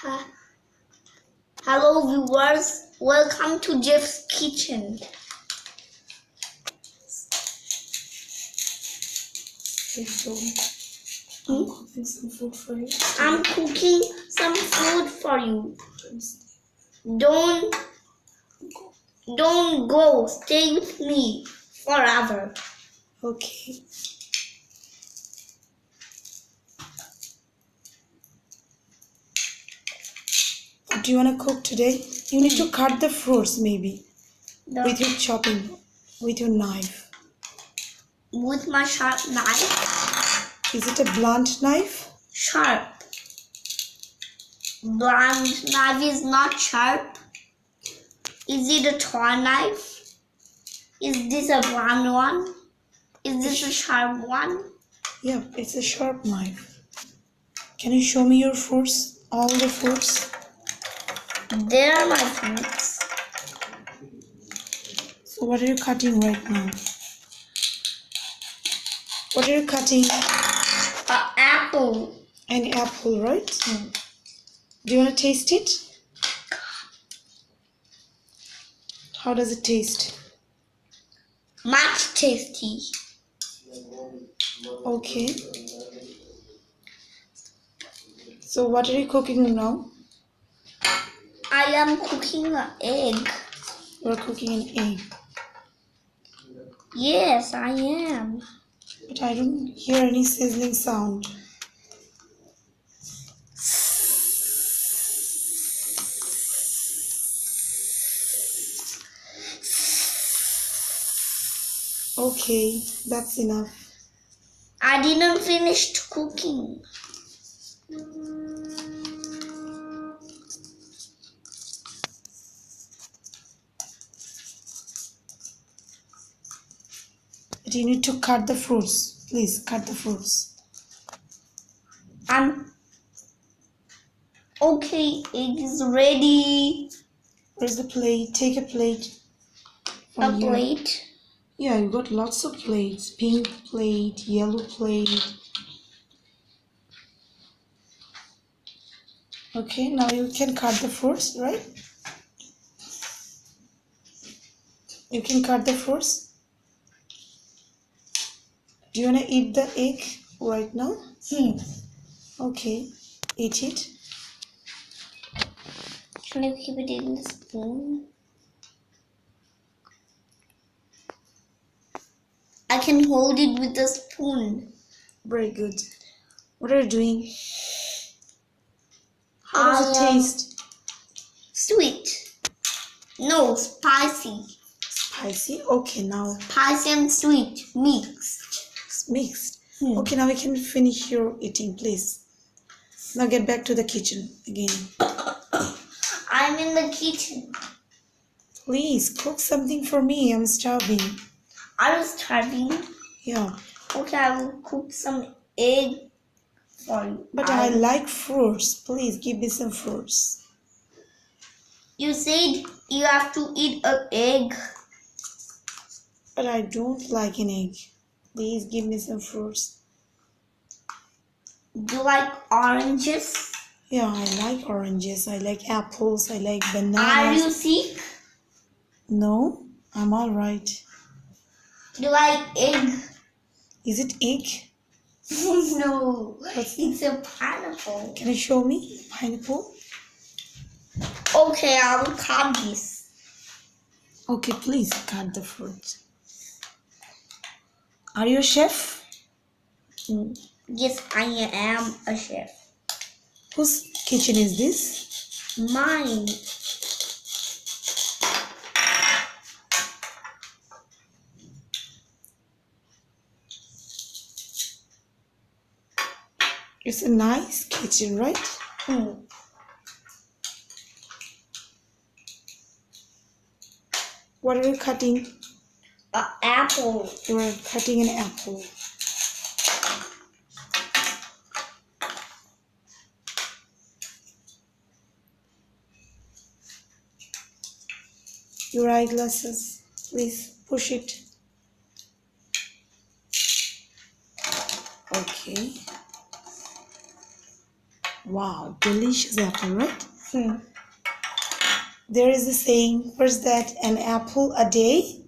Ha- Hello viewers, welcome to Jeff's kitchen. So, I'm cooking some food for you. I'm cooking some food for you. Don't go. Stay with me forever. Okay. What do you want to cook today? You need to cut the fruits maybe with your chopping, with your knife. With my sharp knife. Is it a blunt knife? Sharp. Blunt knife is not sharp. Is it a toy knife? Is this a blunt one? Is this a sharp one? Yeah, it's a sharp knife. Can you show me your fruits? All the fruits? There are my fruits. So what are you cutting right now? What are you cutting? An apple. An apple, right? Do you want to taste it? How does it taste? Much tasty. Okay. So what are you cooking now? I am cooking an egg. You are cooking an egg. Yes, I am. But I don't hear any sizzling sound. Okay, that's enough. I didn't finish cooking. But you need to cut the fruits. Please, cut the fruits. Okay, it is ready. Where's the plate? Take a plate. A From here. plate. Yeah, you got lots of plates. Pink plate, yellow plate. Okay, now you can cut the fruits, right? You can cut the fruits. Do you want to eat the egg right now? Okay, eat it. Can you keep it in the spoon? I can hold it with a spoon. Very good. What are you doing? How does it taste? Sweet. No, spicy. Spicy? Okay, now Spicy and sweet mixed. it's mixed. Okay, now we can finish your eating, please. Now get back to the kitchen again. I'm in the kitchen. Please cook something for me. I'm starving. Are you starving? Yeah. Okay, I will cook some egg for you. But I like fruits. Please give me some fruits. You said you have to eat an egg. But I don't like an egg. Please give me some fruits. Do you like oranges? Yeah, I like oranges. I like apples. I like bananas. Are you sick? No, I'm all right. Do you like egg? Is it egg? No, it's a pineapple. Can you show me pineapple? Okay, I will cut this. Okay, please cut the fruit. Are you a chef? Yes, I am a chef. Whose kitchen is this? Mine. It's a nice kitchen, right? What are you cutting? An apple. You are cutting an apple. Your eyeglasses, please push it. Okay. Wow, delicious apple, right? Hmm. There is a saying, what's that? An apple a day?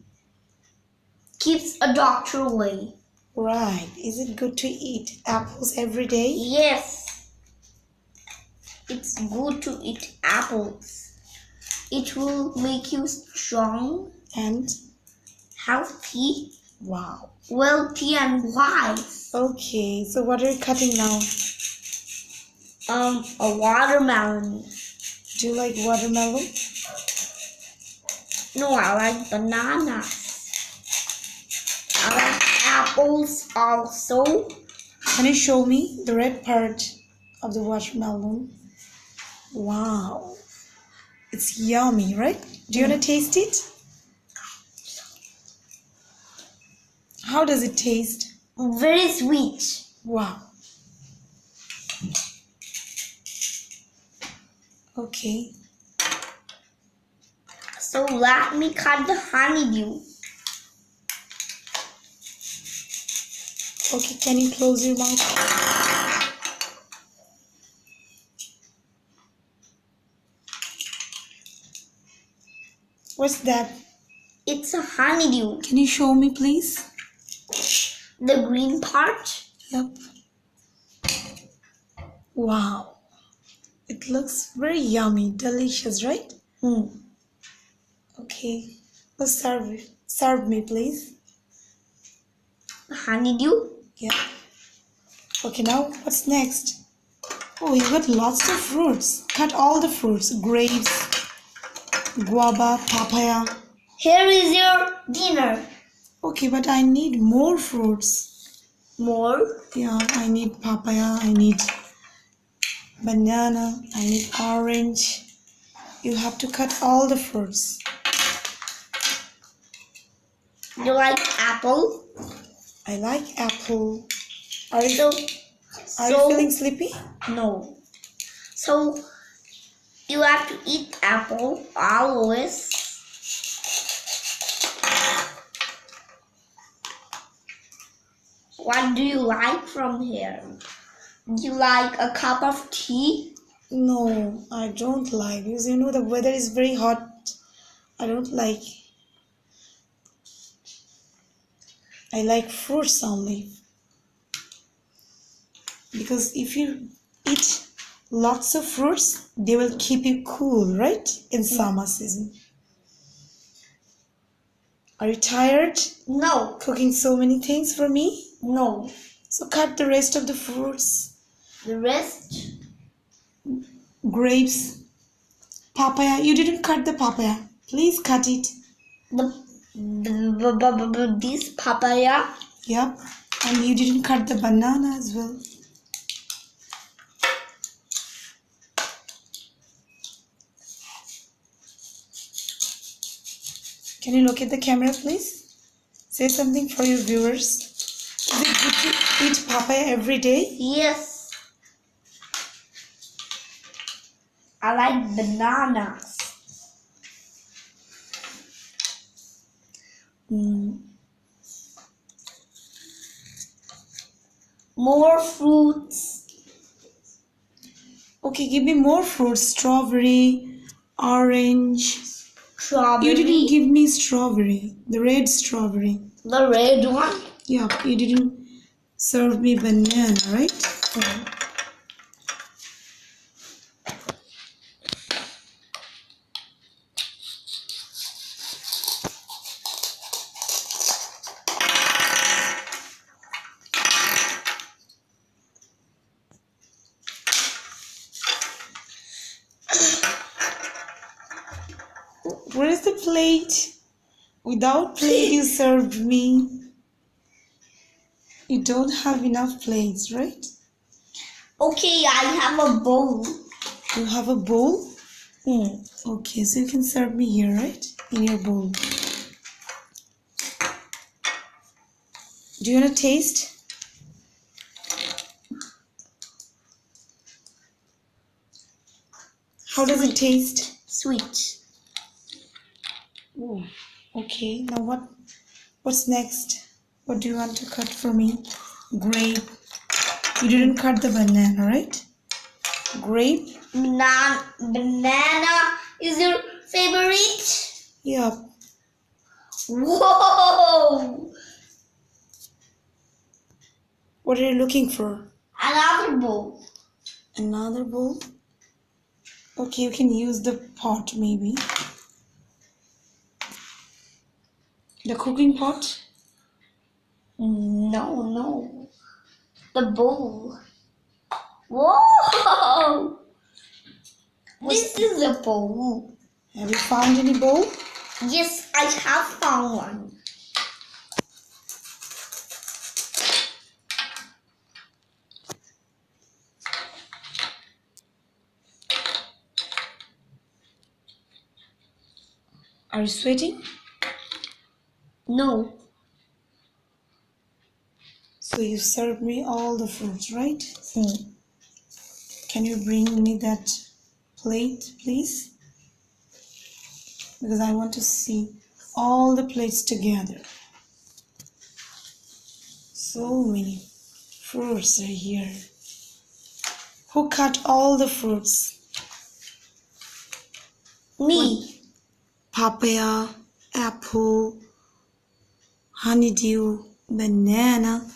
Keeps a doctor away. Right. Is it good to eat apples every day? Yes, it's good to eat apples. It will make you strong, And healthy, wow. wealthy, and wise. Okay, so what are you cutting now? A watermelon. Do you like watermelon? No, I like bananas. I like apples also. Can you show me the red part of the watermelon? Wow. It's yummy, right? Do you want to taste it? How does it taste? Very sweet. Wow. Okay. So let me cut the honeydew. Okay, can you close your mouth? What's that? It's a honeydew. Can you show me, please? The green part. Yep. Wow. It looks very yummy, delicious, right? Okay. Let's serve it. Serve me, please. Honeydew. Yeah. Okay, now what's next? Oh, you got lots of fruits. Cut all the fruits. Grapes, guava, papaya. Here is your dinner. Okay, but I need more fruits. More. Yeah, I need papaya, I need banana, I need orange. You have to cut all the fruits. You like apple? I like apple. Are you, So, are you feeling sleepy? No. So you have to eat apple always. What do you like from here? Do you like a cup of tea? No, I don't like because you know the weather is very hot. I don't like. I like fruits only. Because if you eat lots of fruits, they will keep you cool, right? In summer season. Are you tired No. cooking so many things for me? No. So cut the rest of the fruits. The rest? Grapes, papaya. You didn't cut the papaya. Please cut it. This papaya? Yep. And you didn't cut the banana as well. Can you look at the camera, please? Say something for your viewers. Is it good to eat papaya every day? Yes. I like bananas. More fruits. Okay, give me more fruits. Strawberry, orange. Strawberry. You didn't give me strawberry. The red strawberry. The red one? Yeah, you didn't serve me banana, right? Where is the plate? Without plate you served me. You don't have enough plates, right? Okay, I have a bowl. You have a bowl? Okay, so you can serve me here, right? In your bowl. Do you want to taste? How does it taste? Sweet. Oh, okay. Now what's next? What do you want to cut for me? Grape. You didn't cut the banana, right? grape. Banana is your favorite? Yep. Whoa! What are you looking for? Another bowl. Another bowl? Okay, you can use the pot maybe. The cooking pot? No. The bowl. Whoa! This is a bowl. Have you found any bowl? Yes, I have found one. Are you sweating? No. So you served me all the fruits, right? Hmm. Can you bring me that plate, please? Because I want to see all the plates together. So many fruits are here. Who cut all the fruits? Me. Papaya, apple, honeydew, banana.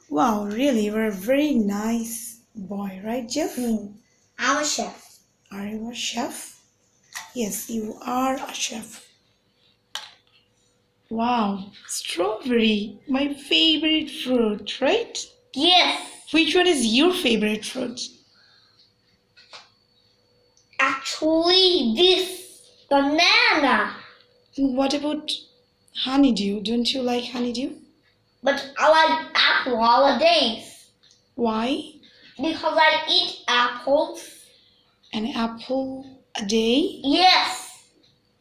Wow, really, you're a very nice boy, right, Jeff? I'm a chef. Are you a chef? Yes, you are a chef. Wow, strawberry, my favorite fruit, right? Yes. Which one is your favorite fruit? Actually, this banana. What about honeydew? Don't you like honeydew? But I like apple holidays Why? because I eat apples. An apple a day? Yes.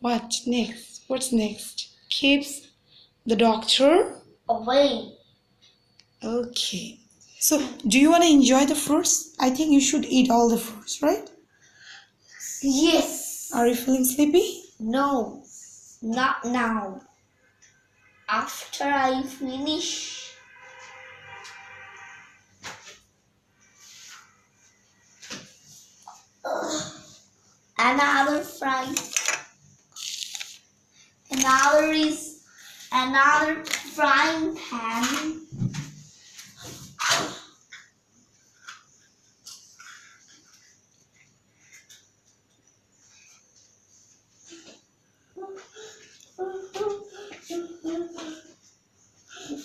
What next? What's next? Keeps the doctor? Away. Okay. So, do you want to enjoy the fruits? I think you should eat all the fruits, right? Yes. Are you feeling sleepy? No, not now. After I finish. Another fry. Another frying pan.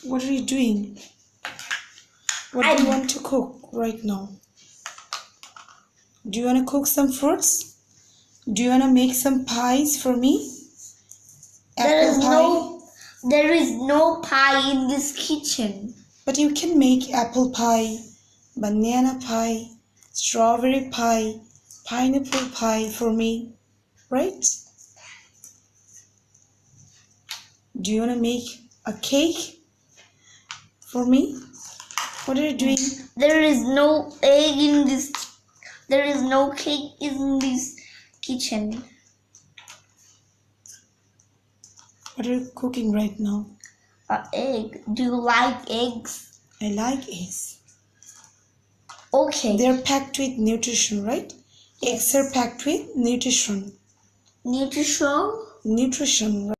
What are you doing? What do you want to cook right now? Do you want to cook some fruits? Do you want to make some pies for me? There is no pie in this kitchen. But you can make apple pie, banana pie, strawberry pie, pineapple pie for me, right? Do you want to make a cake for me? What are you doing? There is no egg in this. There is no cake in this kitchen. What are you cooking right now? An egg. Do you like eggs? I like eggs. Okay. They're packed with nutrition, right? Yes. Eggs are packed with nutrition. Nutrition? Nutrition, right?